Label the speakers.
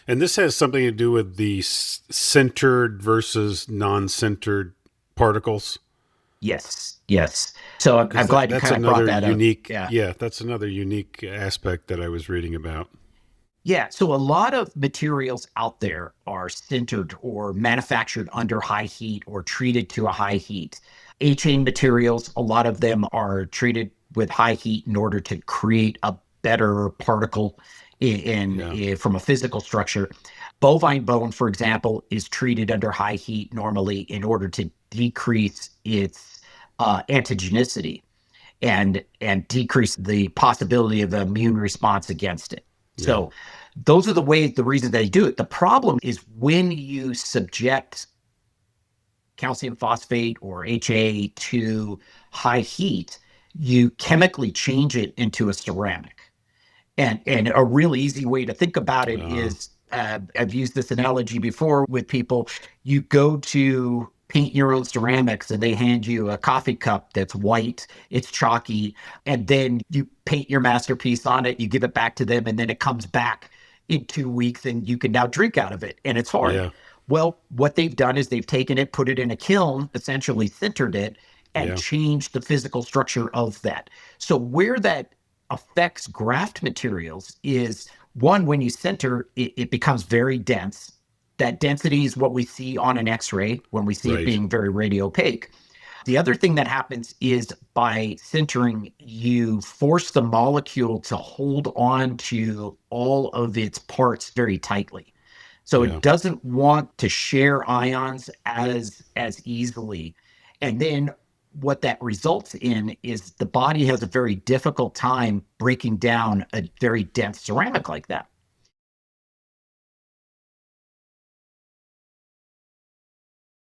Speaker 1: And this has something to do with the centered versus non-centered particles.
Speaker 2: Yes, yes. So I'm
Speaker 1: Because
Speaker 2: glad you
Speaker 1: that's
Speaker 2: kind of brought
Speaker 1: another
Speaker 2: that up.
Speaker 1: unique,
Speaker 2: Yeah.
Speaker 1: yeah, that's another unique aspect that I was reading about.
Speaker 2: Yeah. So a lot of materials out there are sintered or manufactured under high heat or treated to a high heat. A-chain materials, a lot of them are treated with high heat in order to create a better particle
Speaker 1: Yeah,
Speaker 2: from a physical structure. Bovine bone, for example, is treated under high heat normally in order to decrease its antigenicity and decrease the possibility of an immune response against it.
Speaker 1: yeah,
Speaker 2: So those are the reasons they do it. The problem is when you subject calcium phosphate or HA to high heat, you chemically change it into a ceramic. And a real easy way to think about it
Speaker 1: uh,
Speaker 2: is I've used this analogy before with people. You go to paint your own ceramics and they hand you a coffee cup that's white, it's chalky, and then you paint your masterpiece on it, you give it back to them, and then it comes back in 2 weeks and you can now drink out of it and it's hard.
Speaker 1: yeah,
Speaker 2: Well, what they've done is they've taken it, put it in a kiln, essentially sintered it, and
Speaker 1: yeah,
Speaker 2: changed the physical structure of that. So where that affects graft materials is one, when you center, it becomes very dense. That density is what we see on an X-ray when we see it
Speaker 1: right.
Speaker 2: being very radiopaque. The other thing that happens is by sintering, you force the molecule to hold on to all of its parts very tightly. So
Speaker 1: Yeah,
Speaker 2: it doesn't want to share ions as easily. And then what that results in is the body has a very difficult time breaking down a very dense ceramic like that.